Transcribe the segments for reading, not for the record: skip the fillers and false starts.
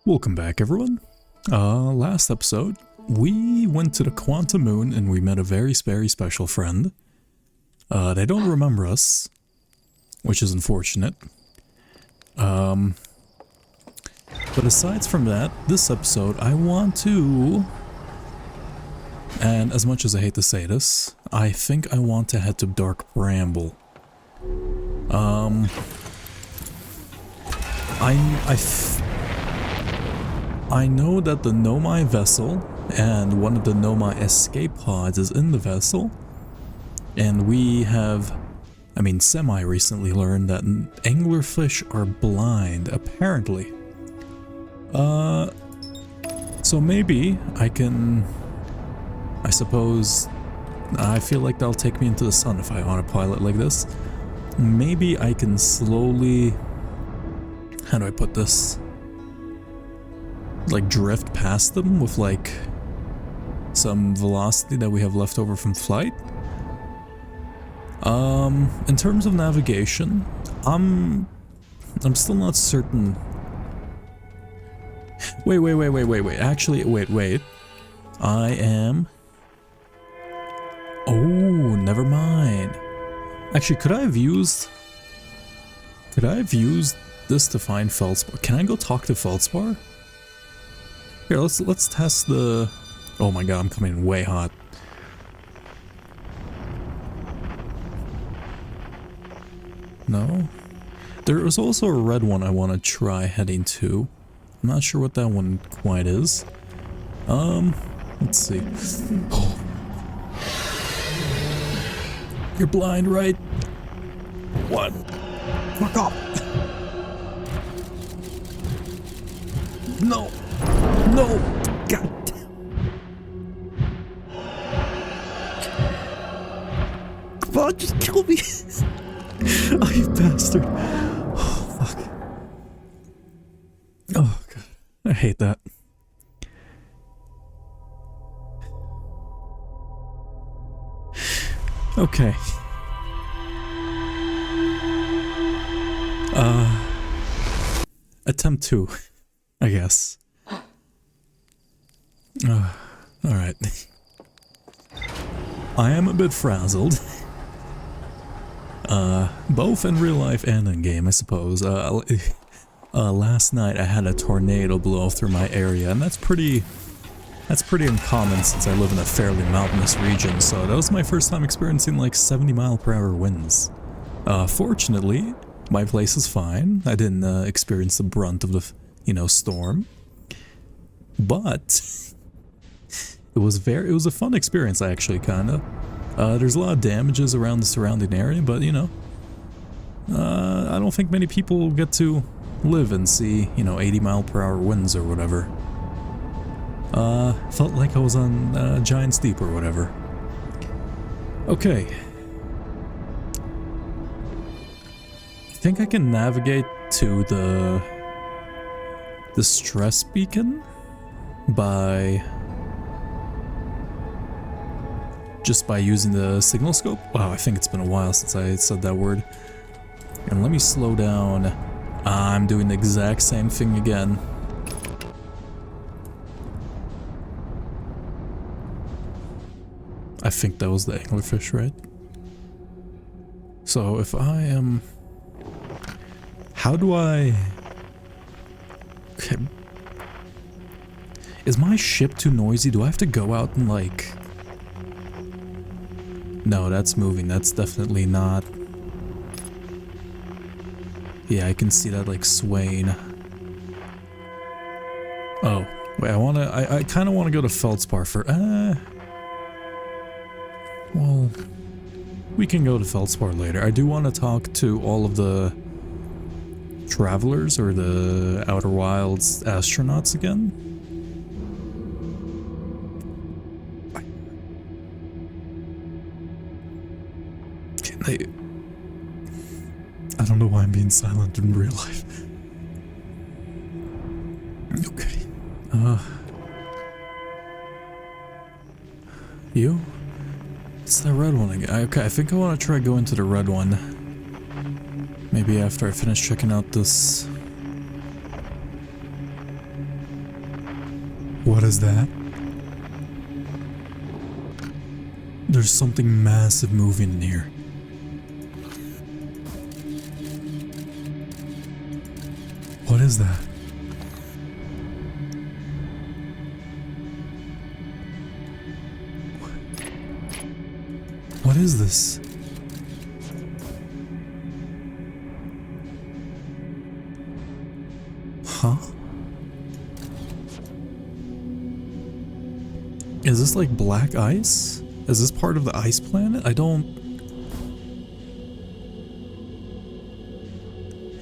Welcome back, everyone. Last episode, we went to the Quantum Moon and we met a very special friend. They don't remember us, which is unfortunate. But aside from that, this episode, I want to... And as much as I hate to say this, I think I want to head to Dark Bramble. I know that the Nomai vessel and one of the Nomai escape pods is in the vessel, and we have, semi-recently learned that anglerfish are blind, apparently. So maybe I can, I feel like that'll take me into the sun if I want to pilot like this. Maybe I can slowly, how do I put this? Like drift past them with like some velocity that we have left over from flight. In terms of navigation, I'm still not certain. Wait. Actually, wait. I am... Oh, never mind. Actually, could I have used this to find Feldspar? Can I go talk to Feldspar? Here, let's test the... Oh my god, I'm coming in way hot. No? There is also a red one I want to try heading to. I'm not sure what that one quite is. Let's see. Oh. You're blind, right? What? Fuck off! No! No! God damn. Come on, just kill me! Oh, you bastard. Oh, fuck. Oh, God. I hate that. Okay. Attempt 2, I guess. Alright. I am a bit frazzled. Both in real life and in game, I suppose. Last night I had a tornado blow through my area, and that's pretty uncommon since I live in a fairly mountainous region, so that was my first time experiencing like 70-mile-per-hour winds. Fortunately, my place is fine. I didn't experience the brunt of the, storm. But it was a fun experience, actually, kinda. There's a lot of damages around the surrounding area, but I don't think many people get to live and see, 80-mile-per-hour winds or whatever. Felt like I was on Giant's Deep or whatever. Okay. I think I can navigate to the stress beacon just by using the signal scope. Wow, I think it's been a while since I said that word. And let me slow down. I'm doing the exact same thing again. I think that was the anglerfish, right? So if I am... How do I... Okay. Is my ship too noisy? Do I have to go out and like... No, that's moving. That's definitely not... Yeah, I can see that like swaying. Oh, wait, I kind of want to go to Feldspar for... Well, we can go to Feldspar later. I do want to talk to all of the travelers or the Outer Wilds astronauts again. Can they... I don't know why I'm being silent in real life. Okay. You? It's the red one again. Okay, I think I want to try going to the red one. Maybe after I finish checking out this What is that? There's something massive moving in here. What is that? What is this? Huh? Is this like black ice? Is this part of the ice planet? I don't...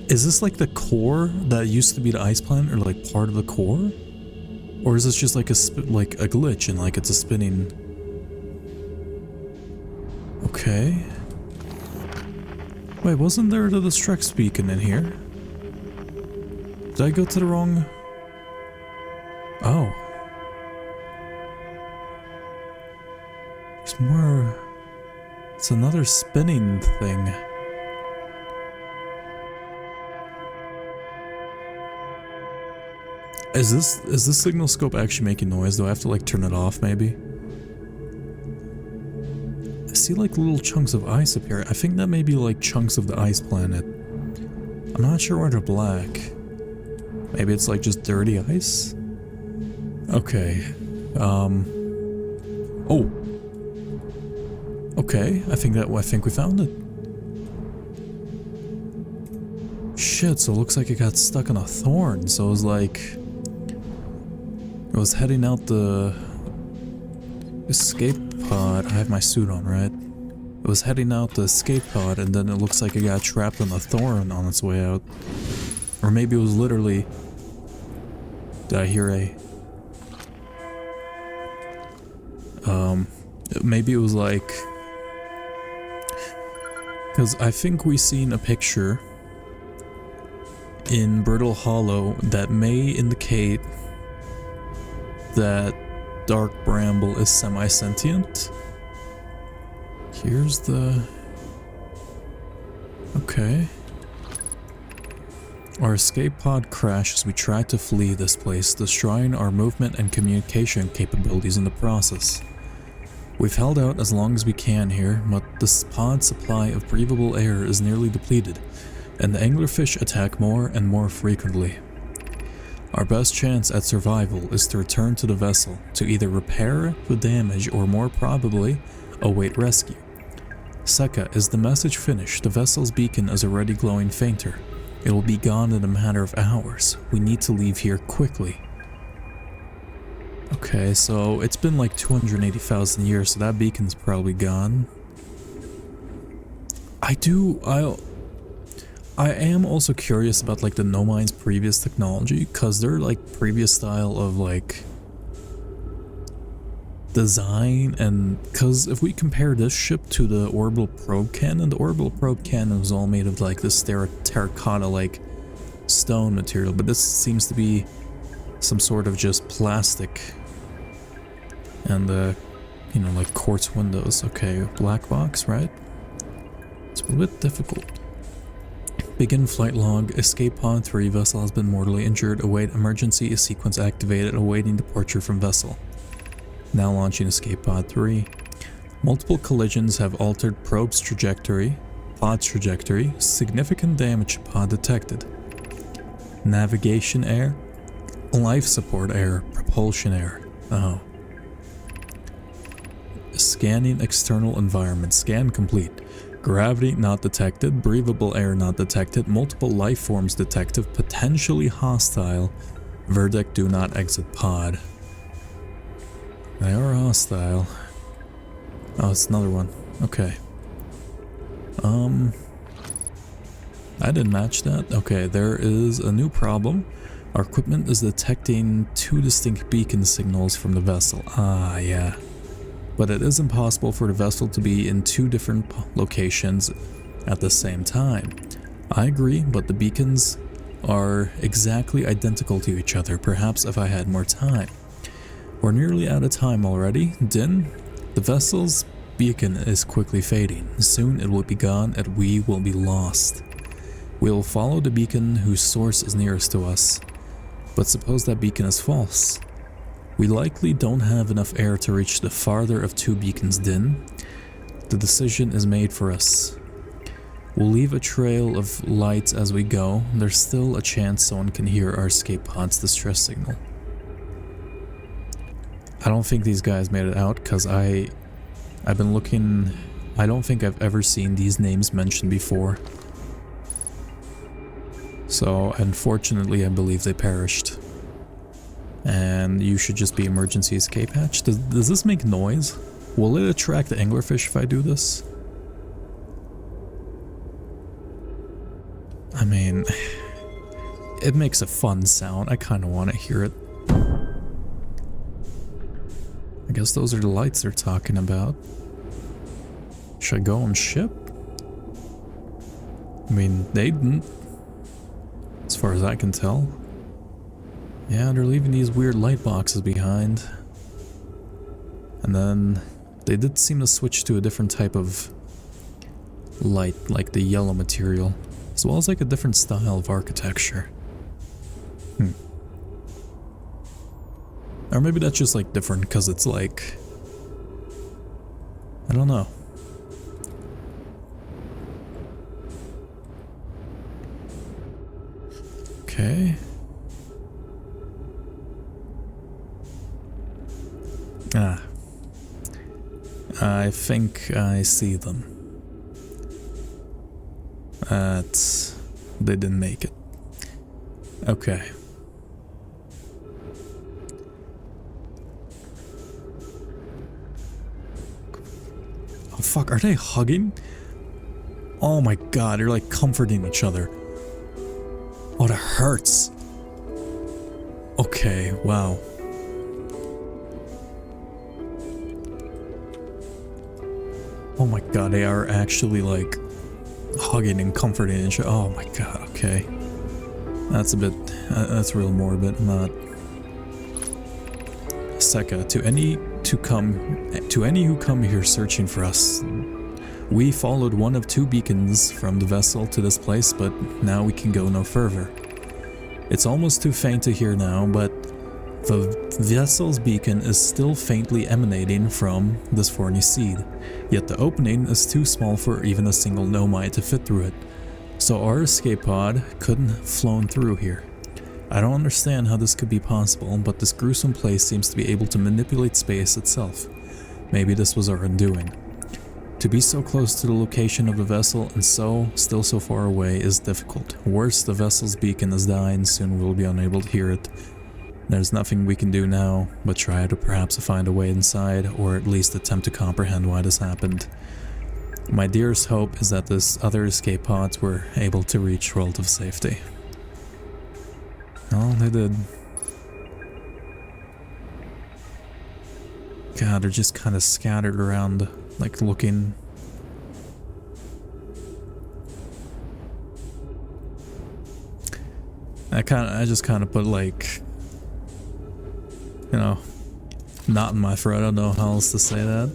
Is this like the core that used to be the ice planet, or like part of the core? Or is this just like a glitch and like it's a spinning... Okay. Wait, wasn't there the Strex beacon in here? Did I go to the wrong... Oh. There's more... It's another spinning thing. Is this signal scope actually making noise? Do I have to like turn it off maybe? I see like little chunks of ice up here. I think that may be like chunks of the ice planet. I'm not sure why they're black. Maybe it's like just dirty ice? Okay. Oh. Okay, I think we found it. Shit, so it looks like it got stuck on a thorn, so it was like... It was heading out the escape pod. I have my suit on, right? It was heading out the escape pod, and then it looks like it got trapped on a thorn on its way out. Or maybe it was literally... Did I hear a... Maybe it was like... Because I think we seen a picture in Brittle Hollow that may indicate that Dark Bramble is semi-sentient. Here's the... Okay. Our escape pod crashed as we tried to flee this place, destroying our movement and communication capabilities in the process. We've held out as long as we can here, but the pod supply of breathable air is nearly depleted, and the anglerfish attack more and more frequently. Our best chance at survival is to return to the vessel, to either repair the damage or more probably, await rescue. Seka, is the message finished? The vessel's beacon is already glowing fainter. It will be gone in a matter of hours. We need to leave here quickly. Okay, so it's been like 280,000 years, so that beacon's probably gone. I am also curious about like the No-Mind's previous technology, because their like previous style of like design, and because if we compare this ship to the orbital probe cannon, the orbital probe cannon was all made of like this terracotta like stone material, but this seems to be some sort of just plastic and you know, like quartz windows. Okay, black box, right? It's a bit difficult. Begin flight log. Escape pod 3. Vessel has been mortally injured. Await emergency sequence activated. Awaiting departure from vessel. Now launching escape pod 3. Multiple collisions have altered probe's trajectory. Pod's trajectory. Significant damage to pod detected. Navigation error. Life support error. Propulsion error. Oh. Scanning external environment. Scan complete. Gravity not detected, breathable air not detected, multiple life forms detected, potentially hostile. Verdict, do not exit pod. They are hostile. Oh, it's another one. Okay. I didn't match that. Okay, there is a new problem. Our equipment is detecting 2 distinct beacon signals from the vessel. Ah, yeah. But it is impossible for the vessel to be in 2 different locations at the same time. I agree, but the beacons are exactly identical to each other, perhaps if I had more time. We're nearly out of time already. Din, the vessel's beacon is quickly fading. Soon it will be gone and we will be lost. We will follow the beacon whose source is nearest to us. But suppose that beacon is false. We likely don't have enough air to reach the farther of two beacons din. The decision is made for us. We'll leave a trail of lights as we go. There's still a chance someone can hear our escape pod's distress signal. I don't think these guys made it out because I've been looking. I don't think I've ever seen these names mentioned before. So unfortunately I believe they perished. And you should just be emergency escape hatch. Does this make noise? Will it attract the anglerfish if I do this? I mean, it makes a fun sound. I kind of want to hear it. I guess those are the lights they're talking about. Should I go on ship? I mean, they didn't. As far as I can tell. Yeah, they're leaving these weird light boxes behind. And then they did seem to switch to a different type of light, like the yellow material. As well as like a different style of architecture. Or maybe that's just like different because it's like, I don't know. Okay. Ah. I think I see them. They didn't make it. Okay. Oh fuck, are they hugging? Oh my god, they're like comforting each other. Oh, that hurts. Okay, wow. Oh my god, they are actually like hugging and comforting each other. Oh my god, okay. That's a bit, that's real morbid. I'm not. Seka, to any who come here searching for us, we followed one of two beacons from the vessel to this place, but now we can go no further. It's almost too faint to hear now, but the vessel's beacon is still faintly emanating from this thorny seed, yet the opening is too small for even a single nomai to fit through it, so our escape pod couldn't have flown through here. I don't understand how this could be possible, but this gruesome place seems to be able to manipulate space itself. Maybe this was our undoing. To be so close to the location of the vessel and still so far away is difficult. Worse, the vessel's beacon is dying, soon we'll be unable to hear it. There's nothing we can do now but try to perhaps find a way inside, or at least attempt to comprehend why this happened. My dearest hope is that this other escape pods were able to reach relative safety. Oh, they did. God, they're just kind of scattered around, like looking. I just kind of put like, you know, knot in my throat. I don't know how else to say that.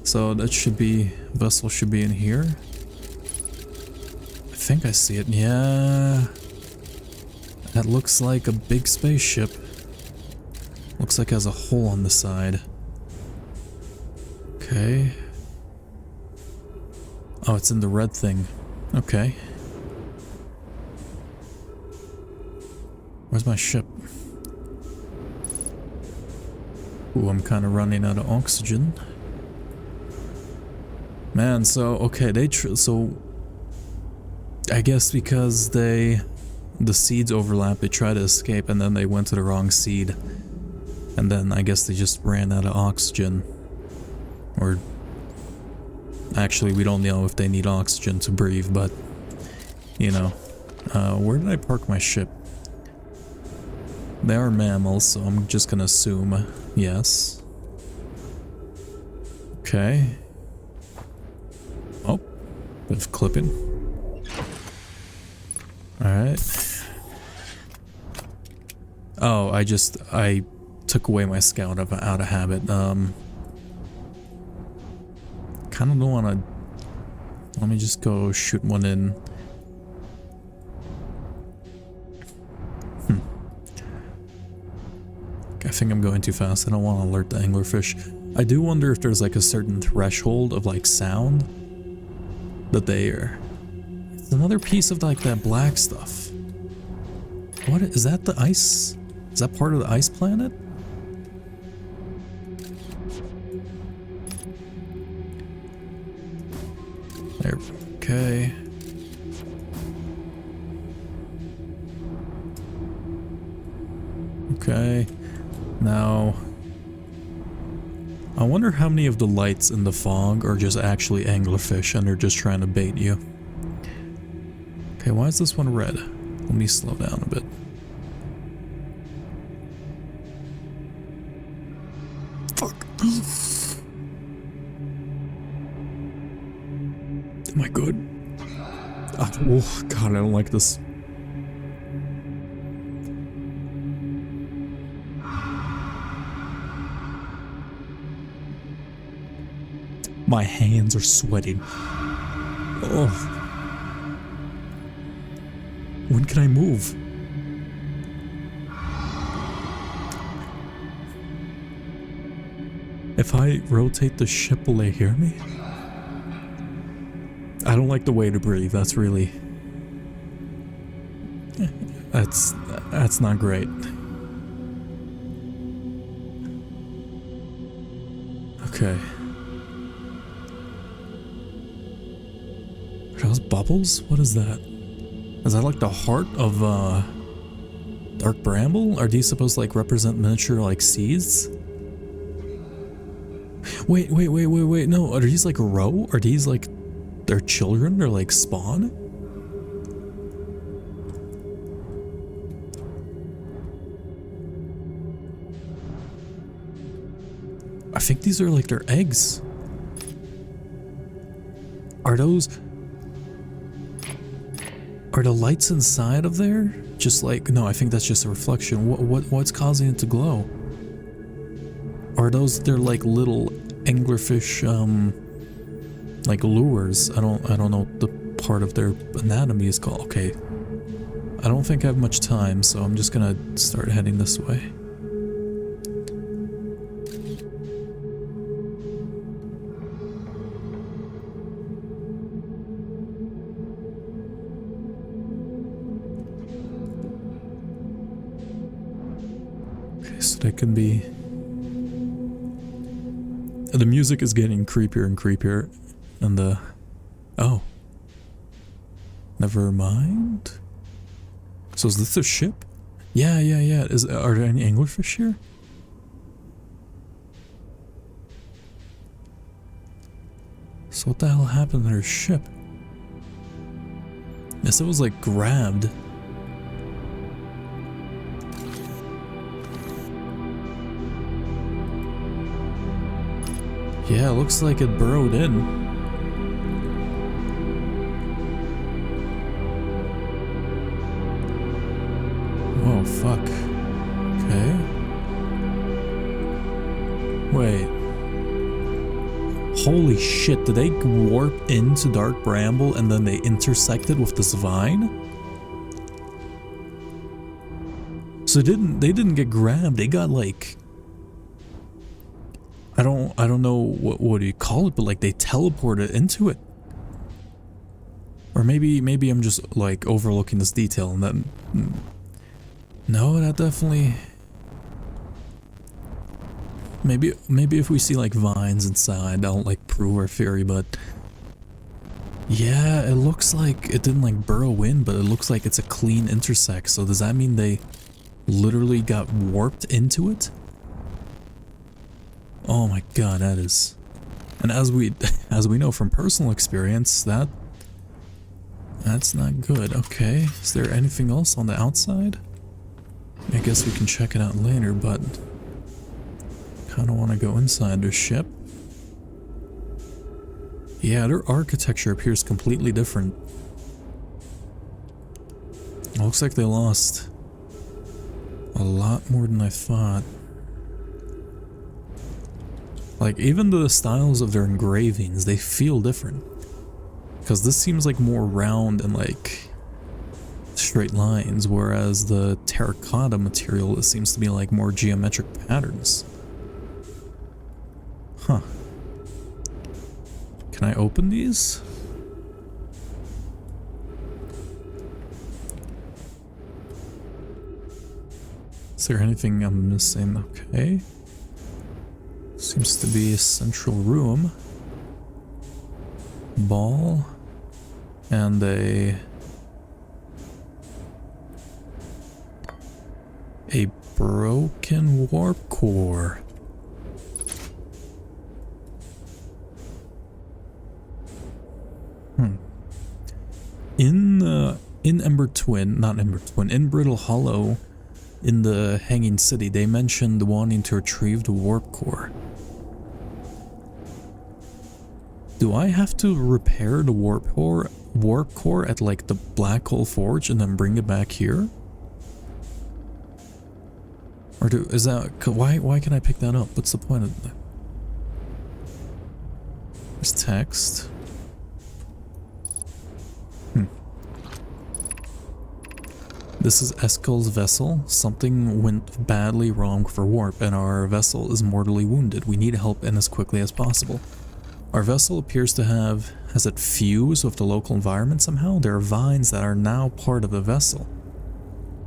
So that should be, vessel should be in here. I think I see it. Yeah. That looks like a big spaceship. Looks like it has a hole on the side. Okay. Oh, it's in the red thing. Okay. Where's my ship? Ooh, I'm kind of running out of oxygen. Man, so, okay, so I guess because the seeds overlap, they try to escape and then they went to the wrong seed. And then I guess they just ran out of oxygen. Or actually, we don't know if they need oxygen to breathe, but you know. Where did I park my ship? They are mammals, so I'm just gonna assume yes. Okay. Oh, bit of clipping. Alright. Oh, I took away my scout out of habit. Kind of don't want to. Let me just go shoot one in. I think I'm going too fast. I don't want to alert the anglerfish. I do wonder if there's like a certain threshold of like sound that they are. It's another piece of like that black stuff. What is that? The ice? Is that part of the ice planet? There. Okay. Okay. Now, I wonder how many of the lights in the fog are just actually anglerfish and they're just trying to bait you. Okay, why is this one red? Let me slow down a bit. Fuck. Am I good? Oh god, I don't like this. My hands are sweating. Oh. When can I move? If I rotate the ship, will they hear me? I don't like the way to breathe. That's really... That's not great. Okay. Are those bubbles? What is that? Is that like the heart of Dark Bramble? Are these supposed to like represent miniature like seeds? Wait, no, are these like a row? Are these like their children? They're like spawn? I think these are like their eggs. Are those... Are the lights inside of there just like... No, I think that's just a reflection. What's causing it to glow? Are those their like little anglerfish like lures? I don't know what the part of their anatomy is called. Okay. I don't think I have much time, so I'm just gonna start heading this way. So that can be... The music is getting creepier and creepier, and the... Oh. Never mind. So is this a ship? Yeah. Are there any anglerfish here? So what the hell happened to their ship? Yes, it was like grabbed. Yeah, it looks like it burrowed in. Oh, fuck. Okay. Wait. Holy shit, did they warp into Dark Bramble and then they intersected with this vine? So they didn't get grabbed, they got like... I don't know what do you call it, but like they teleported into it. Or maybe I'm just like overlooking this detail and then... No, that definitely... Maybe if we see like vines inside, that'll like prove our theory, but... Yeah, it looks like it didn't like burrow in, but it looks like it's a clean intersect. So does that mean they literally got warped into it? Oh my god, that is... And as we know from personal experience, that's not good. Okay, is there anything else on the outside? I guess we can check it out later, but... Kinda wanna go inside their ship. Yeah, their architecture appears completely different. It looks like they lost a lot more than I thought. Like, even the styles of their engravings, they feel different. Because this seems like more round and like straight lines, whereas the terracotta material, it seems to be like more geometric patterns. Huh. Can I open these? Is there anything I'm missing? Okay. Seems to be a central room. Ball. And a broken warp core. In Ember Twin, not Ember Twin, in Brittle Hollow, in the Hanging City, they mentioned wanting to retrieve the warp core. Do I have to repair the warp core at like the Black Hole Forge and then bring it back here? Or is that why can I pick that up? What's the point of that? There's text. This is Eskel's vessel. Something went badly wrong for warp and our vessel is mortally wounded. We need help and as quickly as possible. Our vessel appears to has it fused with the local environment somehow? There are vines that are now part of the vessel.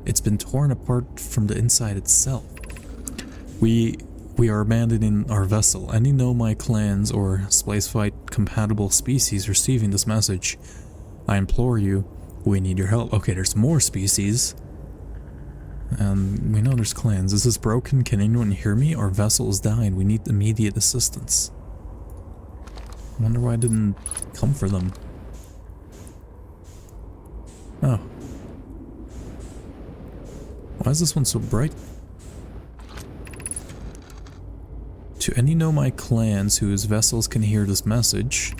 It's been torn apart from the inside itself. We are abandoning our vessel. Any Nomai clans or Spaceflight compatible species receiving this message, I implore you, we need your help. Okay, there's more species. And we know there's clans. Is this broken? Can anyone hear me? Our vessel is dying. We need immediate assistance. I wonder why I didn't come for them. Oh. Why is this one so bright? To any Nomai clans whose vessels can hear this message,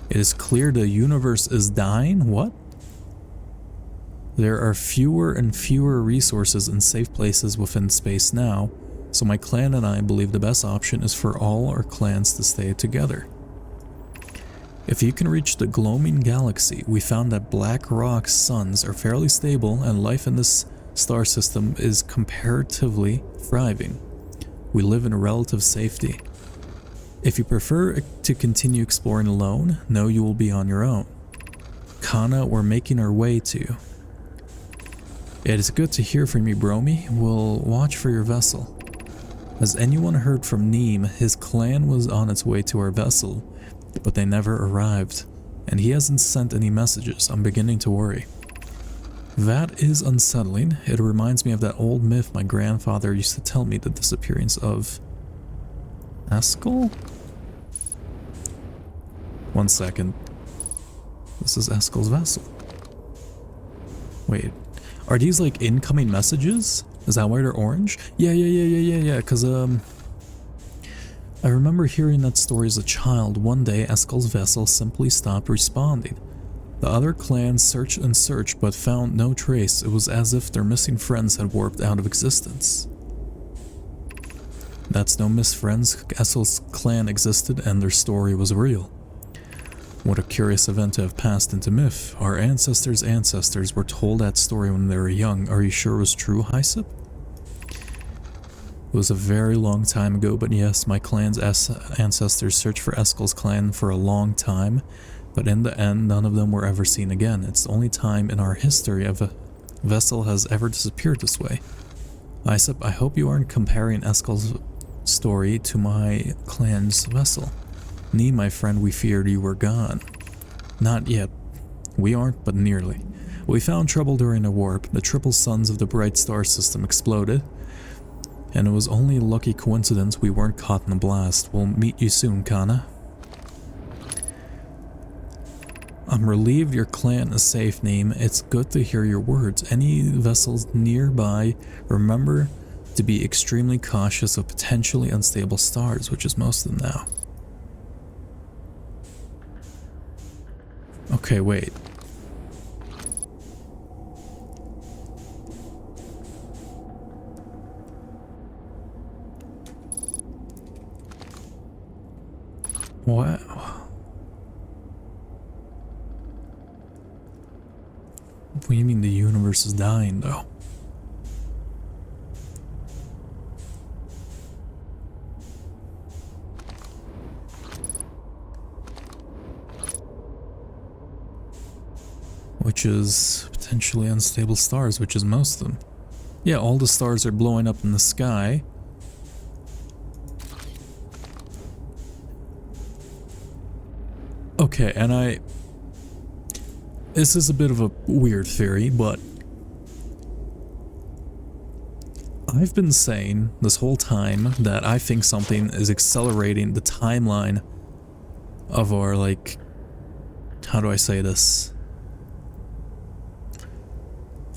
it is clear the universe is dying? What? There are fewer and fewer resources and safe places within space now, so my clan and I believe the best option is for all our clans to stay together. If you can reach the Gloaming Galaxy, we found that black rock suns are fairly stable and life in this star system is comparatively thriving. We live in relative safety. If you prefer to continue exploring alone, know you will be on your own. Kana, we're making our way to you. It is good to hear from you, Bromi. We'll watch for your vessel. Has anyone heard from Neem? His clan was on its way to our vessel, but they never arrived, and he hasn't sent any messages. I'm beginning to worry. That is unsettling. It reminds me of that old myth my grandfather used to tell me, the disappearance of Eskel? 1 second. This is Eskel's vessel. Wait, are these like incoming messages? Is that why they're orange? Yeah, because I remember hearing that story as a child. One day, Eskel's vessel simply stopped responding. The other clans searched and searched, but found no trace. It was as if their missing friends had warped out of existence. That's no miss, friends. Eskel's clan existed and their story was real. What a curious event to have passed into myth. Our ancestors' ancestors were told that story when they were young. Are you sure it was true, Hysip? It was a very long time ago, but yes, my clan's ancestors searched for Eskel's clan for a long time, but in the end, none of them were ever seen again. It's the only time in our history of a vessel has ever disappeared this way. Hysip, I hope you aren't comparing Eskel's story to my clan's vessel. Nee, my friend, we feared you were gone. Not yet. We aren't, but nearly. We found trouble during a warp. The triple suns of the bright star system exploded, and it was only a lucky coincidence we weren't caught in the blast. We'll meet you soon, Kana. I'm relieved your clan is safe, Neem. It's good to hear your words. Any vessels nearby, remember to be extremely cautious of potentially unstable stars, which is most of them now. Okay, wait. What? What do you mean the universe is dying, though? Which is potentially unstable stars, which is most of them. Yeah, all the stars are blowing up in the sky. Okay, and this is a bit of a weird theory, but I've been saying this whole time that I think something is accelerating the timeline of our, like, how do I say this?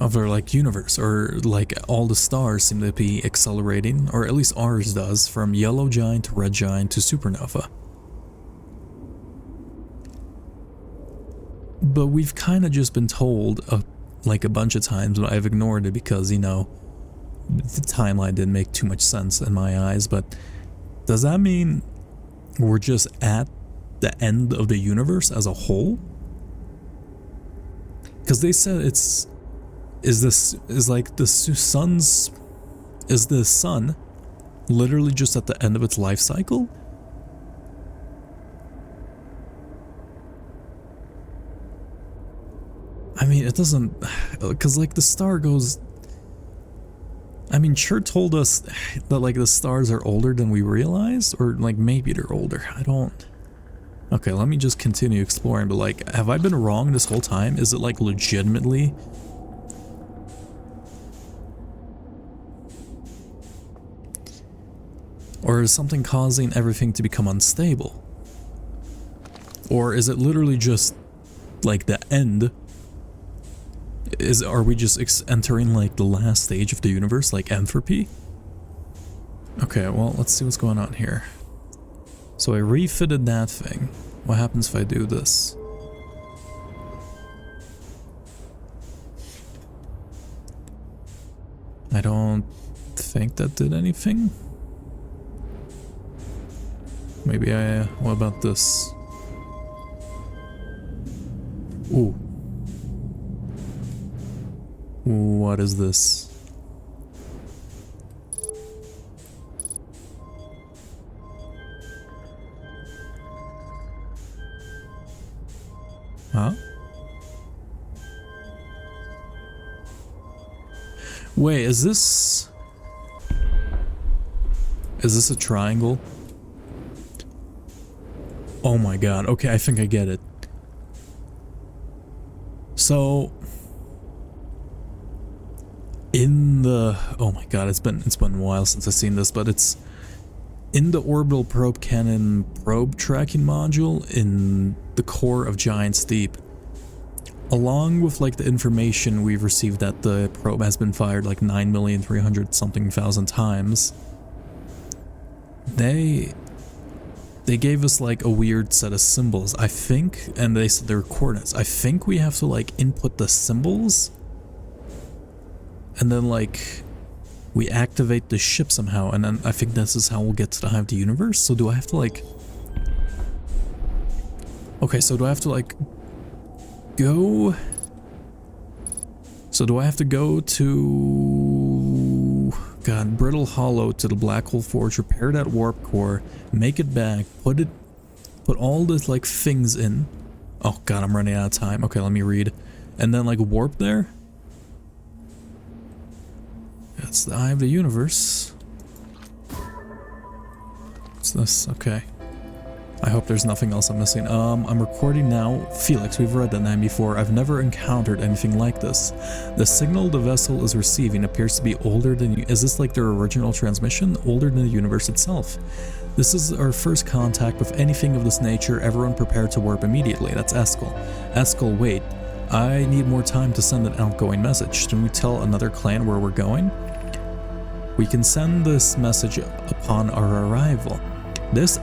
Of our, like, universe, or like all the stars seem to be accelerating, or at least ours does, from yellow giant to red giant to supernova. But we've kind of just been told like a bunch of times, but I've ignored it because, you know, the timeline didn't make too much sense in my eyes. But does that mean we're just at the end of the universe as a whole? Because they said is the sun literally just at the end of its life cycle? I mean, it doesn't, because like the star goes, I mean, Chert told us that like the stars are older than we realized, or like maybe they're older, I don't. Okay, let me just continue exploring, but like, have I been wrong this whole time? Is it like legitimately? Or is something causing everything to become unstable? Or is it literally just like the end? Are we just entering like the last stage of the universe, like entropy? Okay, well, let's see what's going on here. So I refitted that thing. What happens if I do this? I don't think that did anything. Maybe what about this? Ooh. What is this? Huh? Wait, is this a triangle? Oh my god, okay, I think I get it. So in the, oh my god, it's been a while since I've seen this, but it's in the orbital probe cannon probe tracking module in the core of Giant's Deep. Along with like the information we've received that the probe has been fired like 9,300,000 something times, they gave us like a weird set of symbols, I think, and they said they're coordinates. I think we have to like input the symbols, and then like we activate the ship somehow, and then I think this is how we'll get to the Hive of the Universe. So do I have to like... Okay, so do I have to like go... So do I have to go to... God, Brittle Hollow to the Black Hole Forge, repair that warp core, make it back, put all the like things in. Oh god, I'm running out of time. Okay, let me read. And then like warp there? That's the Eye of the Universe. What's this? Okay. I hope there's nothing else I'm missing. I'm recording now. Felix, we've read that name before. I've never encountered anything like this. The signal the vessel is receiving appears to be older than... Is this like their original transmission? Older than the universe itself. This is our first contact with anything of this nature. Everyone prepared to warp immediately. That's Eskel. Eskel, wait. I need more time to send an outgoing message. Can we tell another clan where we're going? We can send this message upon our arrival. This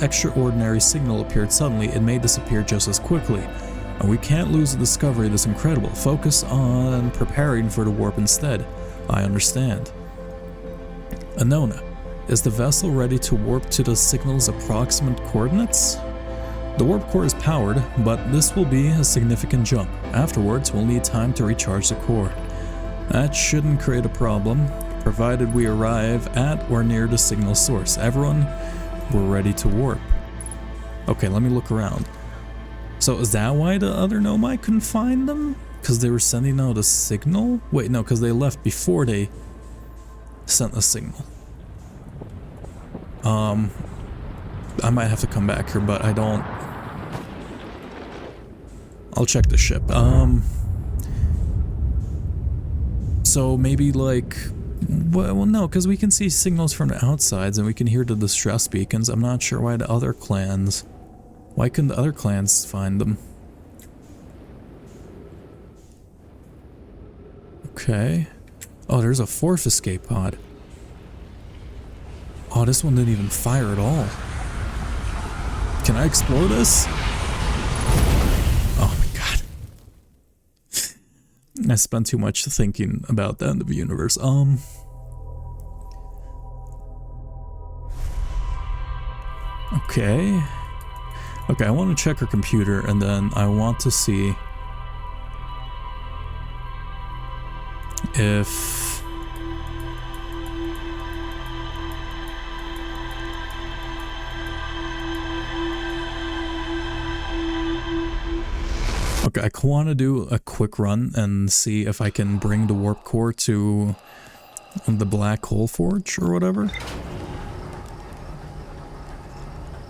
extraordinary signal appeared suddenly. It may disappear just as quickly. And we can't lose the discovery of this incredible. Focus on preparing for the warp instead. I understand. Anona, is the vessel ready to warp to the signal's approximate coordinates? The warp core is powered, but this will be a significant jump. Afterwards, we'll need time to recharge the core. That shouldn't create a problem, provided we arrive at or near the signal source. Everyone, we're ready to warp. Okay, let me look around. So is that why the other Nomai couldn't find them? Because they were sending out a signal? Wait, no, because they left before they sent a signal. I might have to come back here, but I don't... I'll check the ship. So maybe like... Well, no, because we can see signals from the outsides and we can hear the distress beacons. I'm not sure why the other clans... Why couldn't the other clans find them? Okay. Oh, there's a fourth escape pod. Oh, this one didn't even fire at all. Can I explore this? Oh my god. I spent too much thinking about the end of the universe. Okay. Okay, I want to check her computer and then I want to see if... Okay, I want to do a quick run and see if I can bring the warp core to the black hole forge or whatever.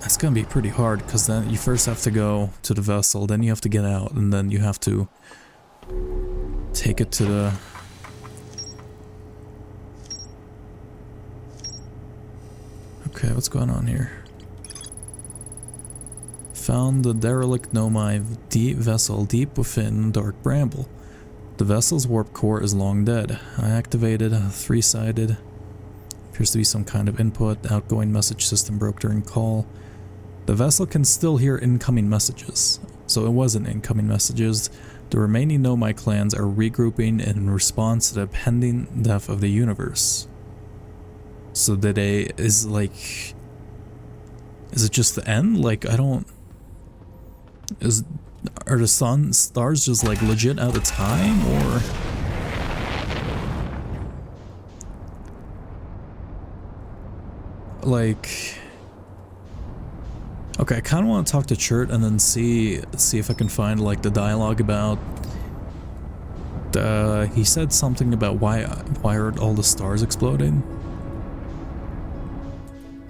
That's gonna be pretty hard because then you first have to go to the vessel, then you have to get out, and then you have to take it to the... Okay, what's going on here? Found the derelict Nomai vessel deep within Dark Bramble. The vessel's warp core is long dead. I activated a three-sided. Appears to be some kind of input. Outgoing message system broke during call. The vessel can still hear incoming messages. So it wasn't incoming messages. The remaining Nomai clans are regrouping in response to the pending death of the universe. So did they... Is like... Is it just the end? Like, I don't... Are the stars just like legit out of time, or... Like... Okay, I kind of want to talk to Chert and then see if I can find like the dialogue about... he said something about why are all the stars exploding?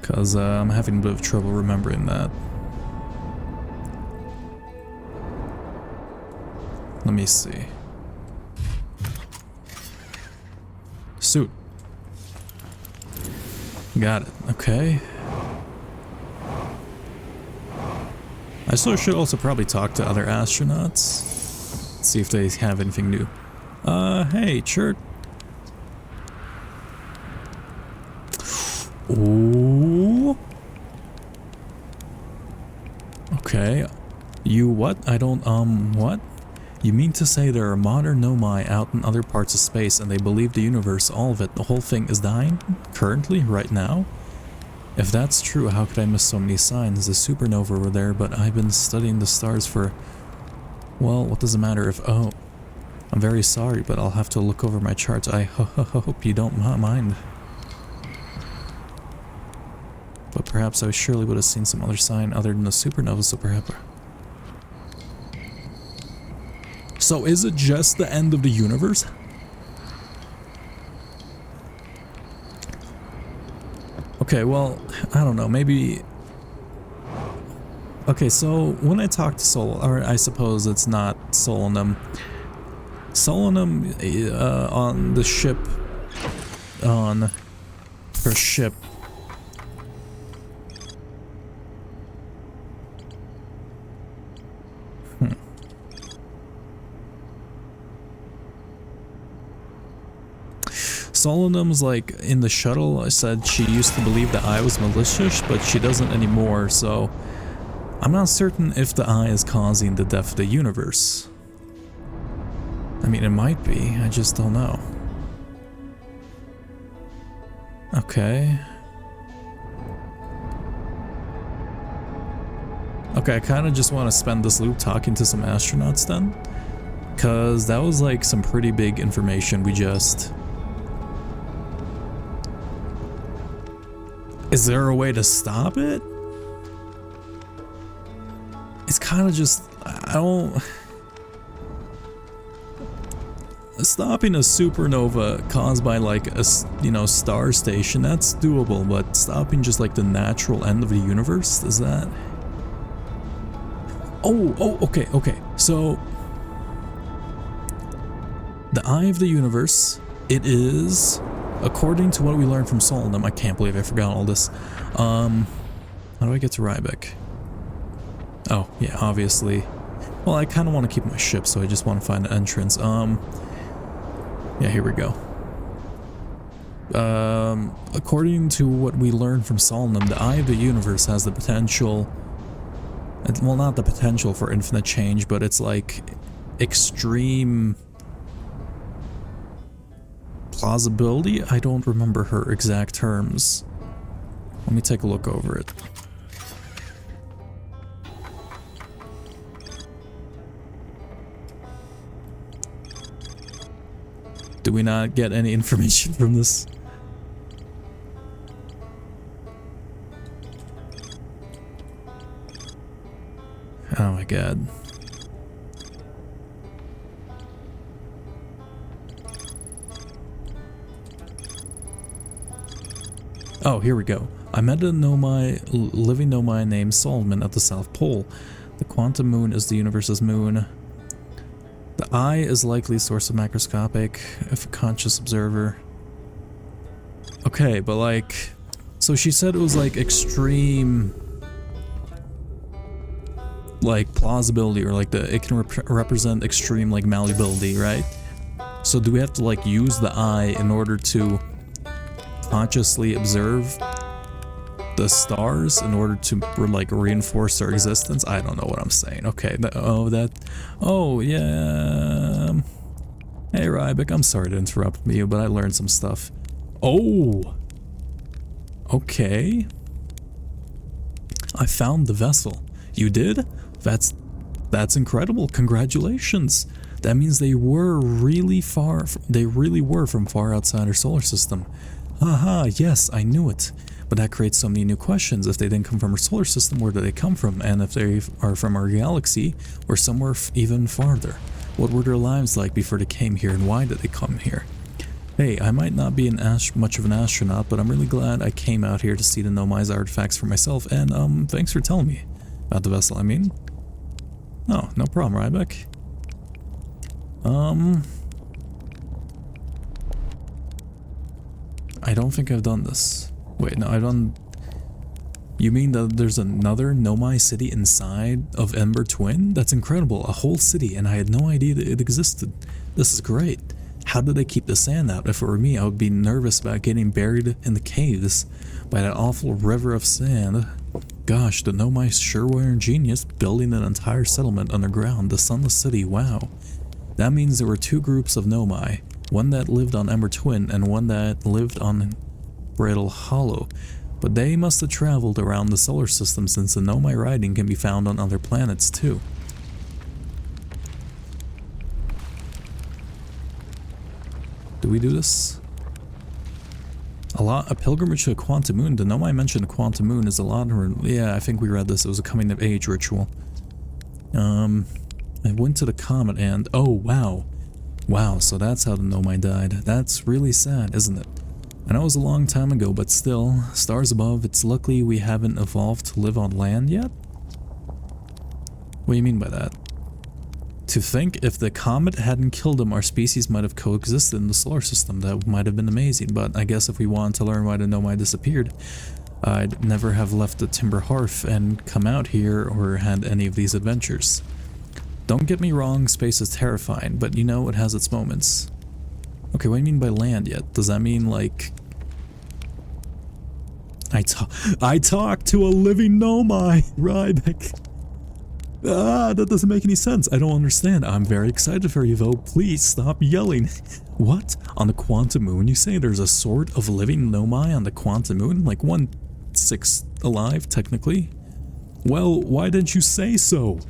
Because I'm having a bit of trouble remembering that. Let me see. Suit. Got it. Okay. I still should also probably talk to other astronauts. See if they have anything new. Hey, Chert. Ooh. Okay. You what? I don't, what? You mean to say there are modern Nomai out in other parts of space and they believe the universe, all of it, the whole thing is dying? Currently? Right now? If that's true, how could I miss so many signs? The supernova were there, but I've been studying the stars for... Well, what does it matter if... Oh, I'm very sorry, but I'll have to look over my charts. I hope you don't mind. But perhaps I surely would have seen some other sign other than the supernova, so perhaps... So is it just the end of the universe? Okay, well, I don't know, maybe... Okay, so when I talk to Sol, or I suppose it's not Solanum. Solanum on the ship, on her ship. Solanum's like in the shuttle. I said she used to believe the eye was malicious, but she doesn't anymore, so I'm not certain if the eye is causing the death of the universe. I mean, it might be, I just don't know. Okay. Okay, I kind of just want to spend this loop talking to some astronauts then. Because that was like some pretty big information we just... Is there a way to stop it? It's kind of just... I don't... Stopping a supernova caused by like a, you know, star station, that's doable, but stopping just like the natural end of the universe, is that... Okay. So, the eye of the universe, it is, according to what we learned from Solomon, I can't believe I forgot all this. How do I get to Rybeck? Oh, yeah, obviously. Well, I kind of want to keep my ship, so I just want to find an entrance. Yeah, here we go. According to what we learned from Solomon, the eye of the universe has the potential... Well, not the potential for infinite change, but it's like extreme plausibility? I don't remember her exact terms. Let me take a look over it. Do we not get any information from this? Oh my god. Oh, here we go. I met a living Nomai named Solomon at the South Pole. The quantum moon is the universe's moon. The eye is likely a source of macroscopic, if a conscious observer. Okay, but like... So she said it was like extreme... like plausibility, or like it can represent extreme like malleability, right? So do we have to like use the eye in order to consciously observe the stars in order to like reinforce their existence? I don't know what I'm saying. Okay, oh yeah. Hey Rybeck, I'm sorry to interrupt you, but I learned some stuff. Oh, okay. I found the vessel. You did? That's incredible. Congratulations. That means they were really far. They really were from far outside our solar system. Haha, yes, I knew it. But that creates so many new questions. If they didn't come from our solar system, where do they come from? And if they are from our galaxy, or somewhere even farther, what were their lives like before they came here, and why did they come here? Hey, I might not be much of an astronaut, but I'm really glad I came out here to see the Nomai's artifacts for myself, and thanks for telling me about the vessel, I mean. Oh, no problem, Rybeck. I don't think I've done this. Wait, no, I've done... You mean that there's another Nomai city inside of Ember Twin? That's incredible, a whole city, and I had no idea that it existed. This is great. How did they keep the sand out? If it were me, I would be nervous about getting buried in the caves by that awful river of sand. Gosh, the Nomai sure were ingenious, building an entire settlement underground, the Sunless City, wow. That means there were two groups of Nomai, one that lived on Ember Twin and one that lived on Brittle Hollow. But they must have traveled around the solar system, since the Nomai writing can be found on other planets too. Do we do this? A pilgrimage to a quantum moon. The Nomai mentioned the quantum moon is a lot. Yeah, I think we read this. It was a coming of age ritual. I went to the comet and... Oh, wow. Wow, so that's how the Nomai died. That's really sad, isn't it? I know it was a long time ago, but still, stars above, it's lucky we haven't evolved to live on land yet? What do you mean by that? To think if the comet hadn't killed them, our species might have coexisted in the solar system. That might have been amazing, but I guess if we wanted to learn why the Nomai disappeared, I'd never have left the Timber Hearth and come out here or had any of these adventures. Don't get me wrong, space is terrifying, but you know, it has its moments. Okay, what do you mean by land yet? Does that mean like... I talked to a living Nomai, Rybeck. Ah, that doesn't make any sense. I don't understand. I'm very excited for you though. Please stop yelling. What? On the quantum moon? You say there's a sort of living Nomai on the quantum moon? Like 1/6 alive, technically? Well, why didn't you say so?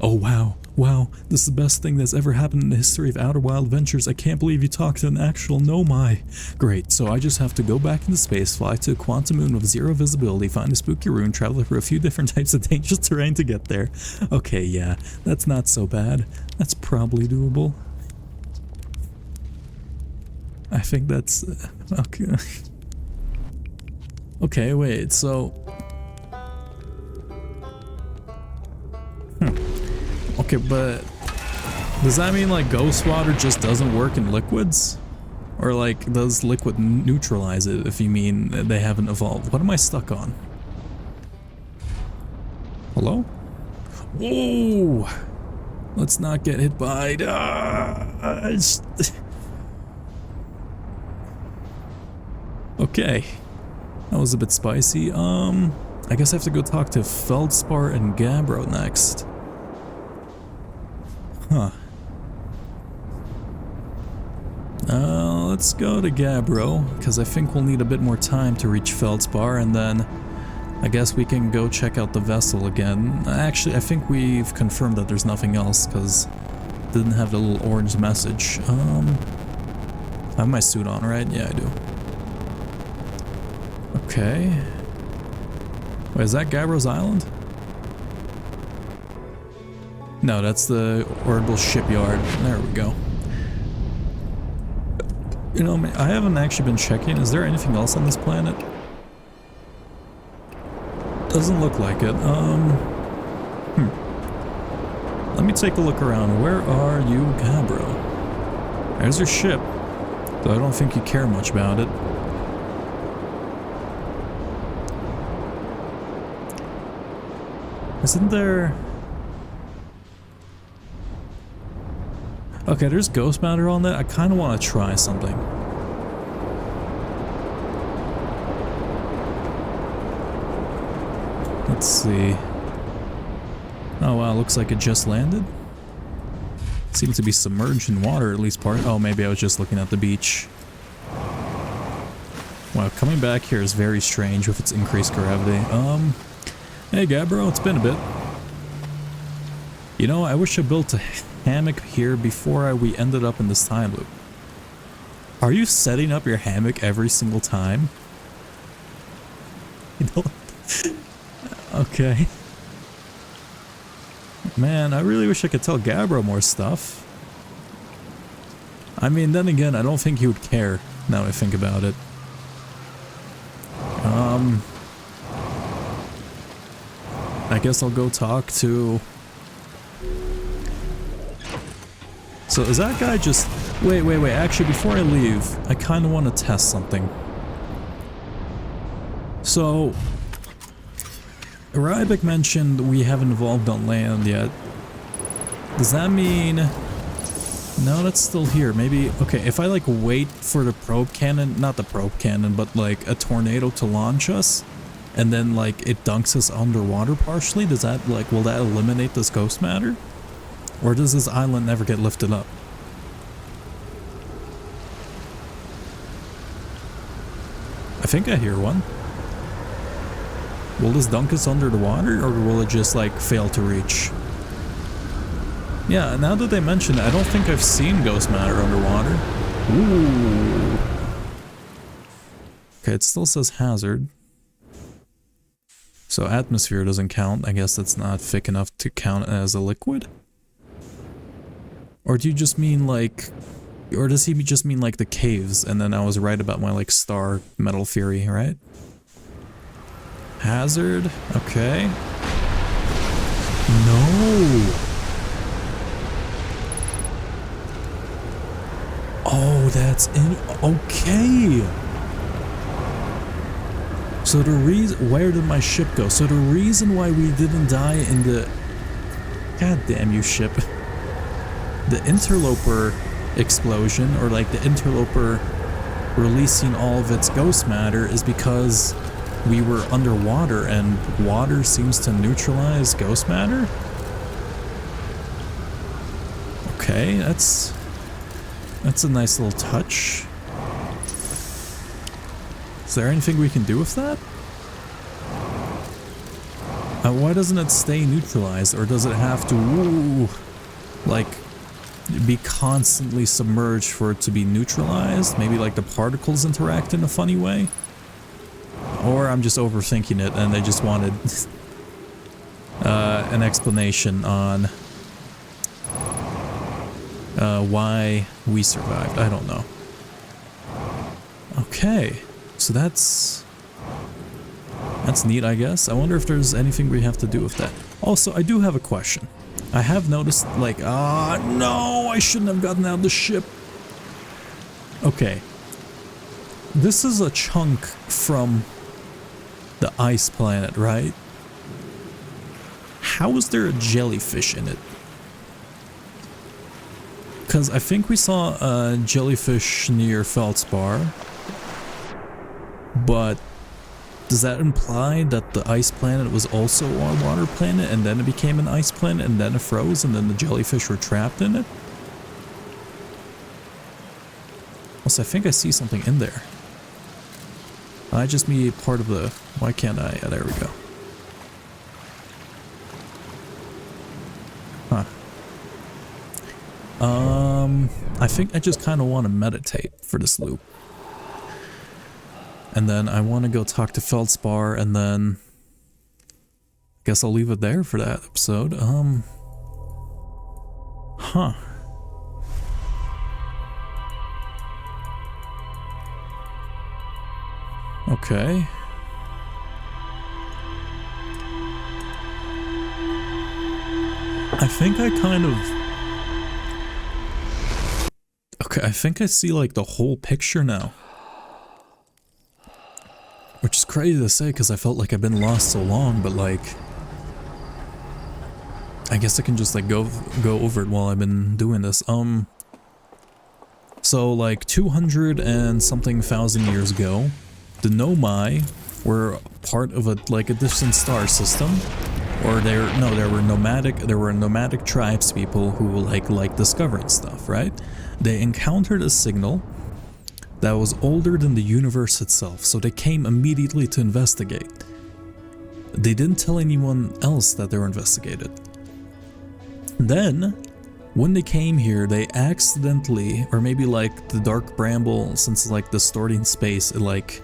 Oh wow, wow, this is the best thing that's ever happened in the history of Outer Wild Adventures. I can't believe you talked to an actual Nomai. Great, so I just have to go back into space, fly to a quantum moon with zero visibility, find a spooky rune, travel through a few different types of dangerous terrain to get there. Okay, yeah, that's not so bad. That's probably doable. I think that's... okay. Okay, wait, so... Okay, but... does that mean, like, ghost water just doesn't work in liquids? Or, like, does liquid neutralize it, if you mean they haven't evolved? What am I stuck on? Hello? Whoa! Let's not get hit by... Okay. That was a bit spicy. I guess I have to go talk to Feldspar and Gabbro next. Huh. Let's go to Gabbro, because I think we'll need a bit more time to reach Feldspar, and then I guess we can go check out the vessel again. Actually, I think we've confirmed that there's nothing else, because it didn't have the little orange message. I have my suit on, right? Yeah, I do. Okay. Wait, is that Gabbro's Island? No, that's the Orbital Shipyard. There we go. You know, I haven't actually been checking. Is there anything else on this planet? Doesn't look like it. Let me take a look around. Where are you, Gabbro? There's your ship, though I don't think you care much about it. Isn't there... okay, there's ghost matter on that. I kind of want to try something. Let's see. Oh wow, looks like it just landed. Seems to be submerged in water, at least part. Oh, maybe I was just looking at the beach. Wow, coming back here is very strange with its increased gravity. Hey Gabbro, it's been a bit. You know, I wish I built a hammock here before we ended up in this time loop. Are you setting up your hammock every single time? You know? Okay. Man, I really wish I could tell Gabbro more stuff. I mean, then again, I don't think he would care, now I think about it. I guess I'll go talk to... so is that guy just... wait, actually before I leave, I kind of want to test something. So... Ryback mentioned we haven't evolved on land yet. Does that mean... no, that's still here. Maybe... okay, if I like wait for the probe cannon, not the probe cannon, but like a tornado to launch us, and then like it dunks us underwater partially, does that like, will that eliminate this ghost matter? Or does this island never get lifted up? I think I hear one. Will this dunk us under the water, or will it just like fail to reach? Yeah, now that they mention it, I don't think I've seen ghost matter underwater. Ooh. Okay, it still says hazard. So atmosphere doesn't count. I guess that's not thick enough to count as a liquid? Or do you just mean like... or does he just mean like the caves, and then I was right about my like star metal theory, right? Hazard, okay. No! Oh, that's in... okay! So the reason... where did my ship go? So the reason why we didn't die in the... god damn you, ship. The interloper explosion, or like the interloper releasing all of its ghost matter, is because we were underwater, and water seems to neutralize ghost matter? Okay, that's a nice little touch. Is there anything we can do with that? Why doesn't it stay neutralized, or does it have to, like, be constantly submerged for it to be neutralized? Maybe like the particles interact in a funny way? Or I'm just overthinking it and they just wanted an explanation on why we survived. I don't know. Okay, so that's neat, I guess. I wonder if there's anything we have to do with that. Also, I do have a question. I have noticed, like, no, I shouldn't have gotten out of the ship. Okay. This is a chunk from the ice planet, right? How is there a jellyfish in it? Because I think we saw a jellyfish near Feldspar, but does that imply that the ice planet was also a water planet and then it became an ice planet and then it froze and then the jellyfish were trapped in it? Also, I think I see something in there. I just be part of the... Why can't I? Yeah, there we go. Huh. I think I just kind of want to meditate for this loop. And then I want to go talk to Feldspar, and then I guess I'll leave it there for that episode. Huh. Okay. I think I kind of... Okay, I think I see like the whole picture now. Which is crazy to say because I felt like I've been lost so long, but like... I guess I can just like go over it while I've been doing this. So like 200 and something thousand years ago, the Nomai were part of a distant star system. Or there were nomadic tribes people who like discovering stuff, right? They encountered a signal that was older than the universe itself, so they came immediately to investigate. They didn't tell anyone else that they were investigated. Then, when they came here, they accidentally, or maybe like the Dark Bramble, since like distorting space, it like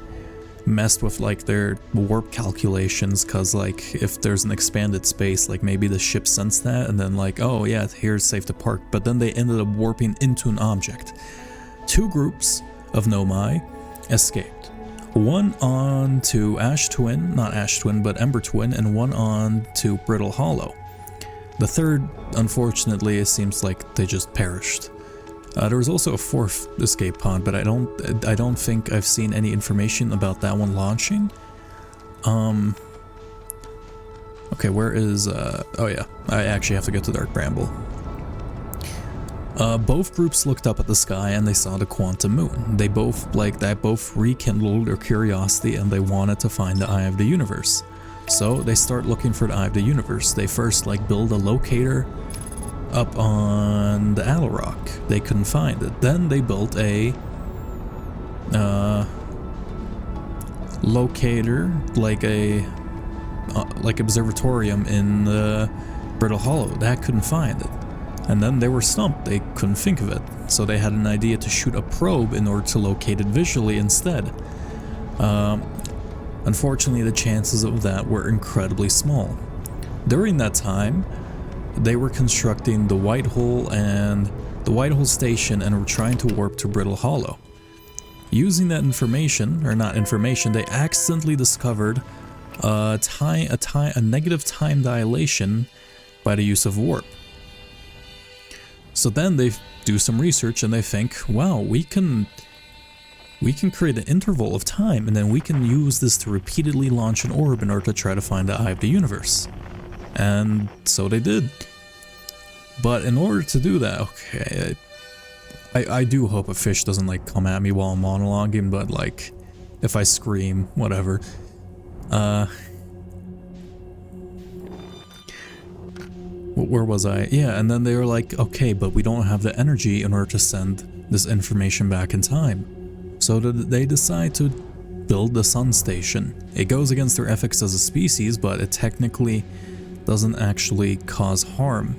messed with like their warp calculations, cause like if there's an expanded space, like maybe the ship sensed that and then like, oh yeah, here's safe to park, but then they ended up warping into an object. Two groups of Nomai escaped. One on to not Ash Twin, but Ember Twin, and one on to Brittle Hollow. The third, unfortunately, it seems like they just perished. There was also a fourth escape pod, but I don't think I've seen any information about that one launching. Okay, where is, oh yeah, I actually have to go to Dark Bramble. Both groups looked up at the sky and they saw the quantum moon. They both, both rekindled their curiosity and they wanted to find the Eye of the Universe. So they start looking for the Eye of the Universe. They first build a locator up on the Allo Rock. They couldn't find it. Then they built a locator, like observatorium in the Brittle Hollow. That couldn't find it. And then they were stumped. They couldn't think of it. So they had an idea to shoot a probe in order to locate it visually instead. Unfortunately, the chances of that were incredibly small. During that time, they were constructing the White Hole and the White Hole station and were trying to warp to Brittle Hollow. Using that information, or not information, they accidentally discovered a negative time dilation by the use of warp. So then they do some research and they think, wow, we can create an interval of time and then we can use this to repeatedly launch an orb in order to try to find the Eye of the Universe. And so they did. But in order to do that, okay, I do hope a fish doesn't come at me while I'm monologuing, but if I scream, whatever. Where was I? Yeah, and then they were like, okay, but we don't have the energy in order to send this information back in time. So they decide to build the sun station. It goes against their ethics as a species, but it technically doesn't actually cause harm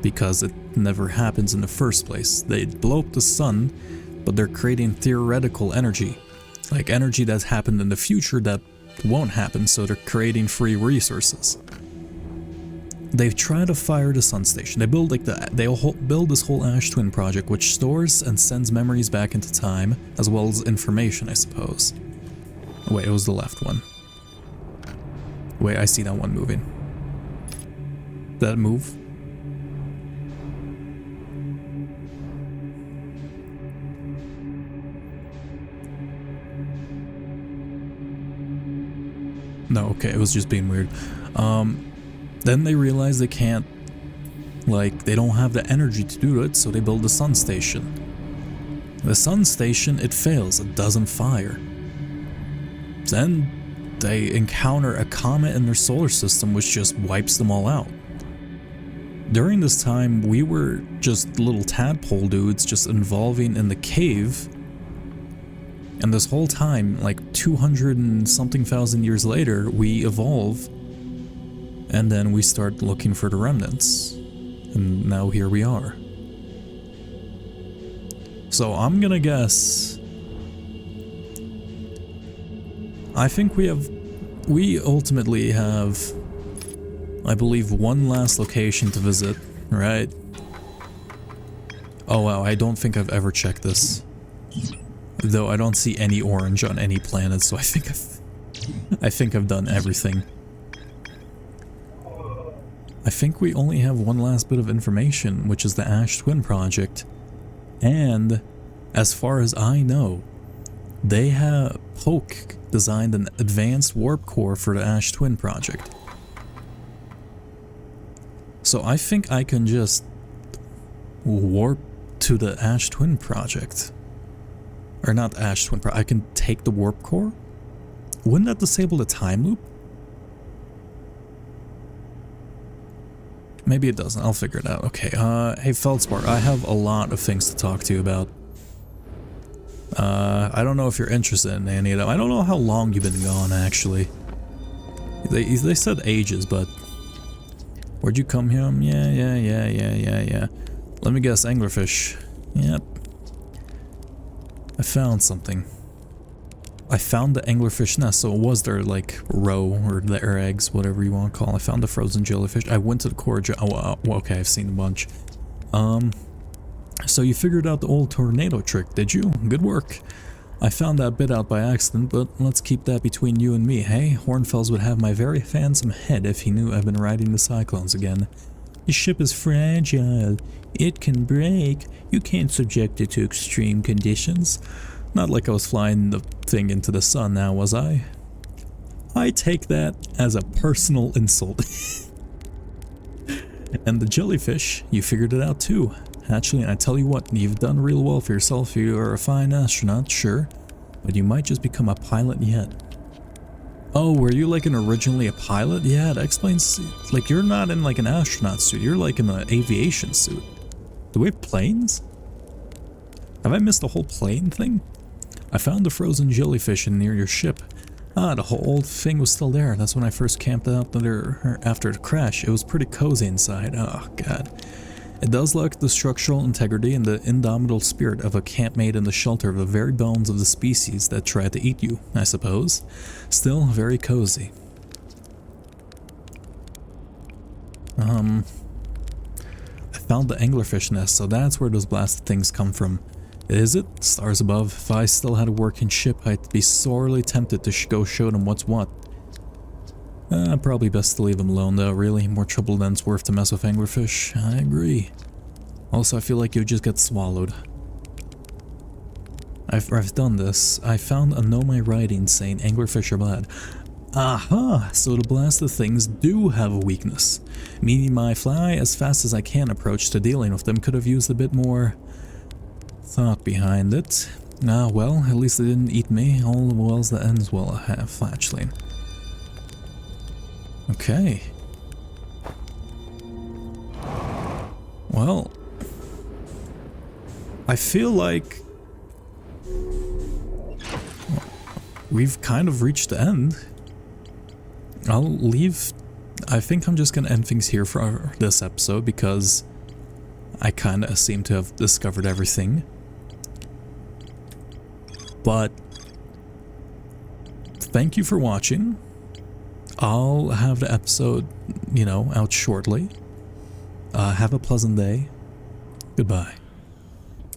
because it never happens in the first place. They blow up the sun, but they're creating theoretical energy, like energy that's happened in the future that won't happen, so they're creating free resources. They've tried to fire the sun station. They build build this whole Ash Twin project, which stores and sends memories back into time, as well as information, I suppose. Wait, it was the left one. Wait, I see that one moving. That move? No, okay, it was just being weird. Then they realize they can't, like, they don't have the energy to do it, so they build the sun station. The sun station, it fails, it doesn't fire. Then they encounter a comet in their solar system which just wipes them all out. During this time, we were just little tadpole dudes just evolving in the cave. And this whole time, like 200 and something thousand years later, we evolve. And then we start looking for the remnants. And now here we are. So I'm gonna guess... I think we ultimately have, I believe, one last location to visit, right? Oh wow, I don't think I've ever checked this. Though I don't see any orange on any planet, so I think I've done everything. I think we only have one last bit of information, which is the Ash Twin project. And as far as I know, they have Poke designed an advanced warp core for the Ash Twin project. So I think I can just warp to the Ash Twin project. Or not Ash Twin project, I can take the warp core? Wouldn't that disable the time loop? Maybe it doesn't, I'll figure it out. Okay, hey Feldspar, I have a lot of things to talk to you about. I don't know if you're interested in any of them. I don't know how long you've been gone, actually. They said ages, but... Where'd you come here? Yeah. Let me guess, anglerfish. Yep. I found something. I found the anglerfish nest, so it was their, like, roe, or their eggs, whatever you want to call it. I found the frozen jellyfish. I went to the core... Oh, okay, I've seen a bunch. So you figured out the old tornado trick, did you? Good work. I found that bit out by accident, but let's keep that between you and me, hey? Hornfels would have my very handsome head if he knew I've been riding the cyclones again. The ship is fragile. It can break. You can't subject it to extreme conditions. Not like I was flying the thing into the sun now, was I? I take that as a personal insult. And the jellyfish, you figured it out too. Actually, I tell you what, you've done real well for yourself. You are a fine astronaut, sure, but you might just become a pilot yet. Oh, were you like originally a pilot? Yeah, that explains, like you're not in like an astronaut suit, you're like in an aviation suit. Do we have planes? Have I missed the whole plane thing? I found the frozen jellyfish in near your ship. Ah, the whole thing was still there. That's when I first camped out there after the crash. It was pretty cozy inside. Oh, God. It does lack the structural integrity and the indomitable spirit of a campmate in the shelter of the very bones of the species that tried to eat you, I suppose. Still very cozy. I found the anglerfish nest, so that's where those blasted things come from. Is it? Stars above. If I still had a working ship, I'd be sorely tempted to go show them what's what. Probably best to leave them alone though, really. More trouble than it's worth to mess with anglerfish. I agree. Also, I feel like you'd just get swallowed. I've done this. I found a know my writing saying anglerfish are bad. Aha! So the blasted things do have a weakness. Meaning my fly as fast as I can approach to dealing with them could have used a bit more thought behind it. Ah, well, at least they didn't eat me. All the wells that ends well have fledgling. Okay. Well, I feel like... we've kind of reached the end. I'll leave. I think I'm just gonna end things here for this episode because I kind of seem to have discovered everything. But thank you for watching. I'll have the episode, you know, out shortly. Have a pleasant day. Goodbye.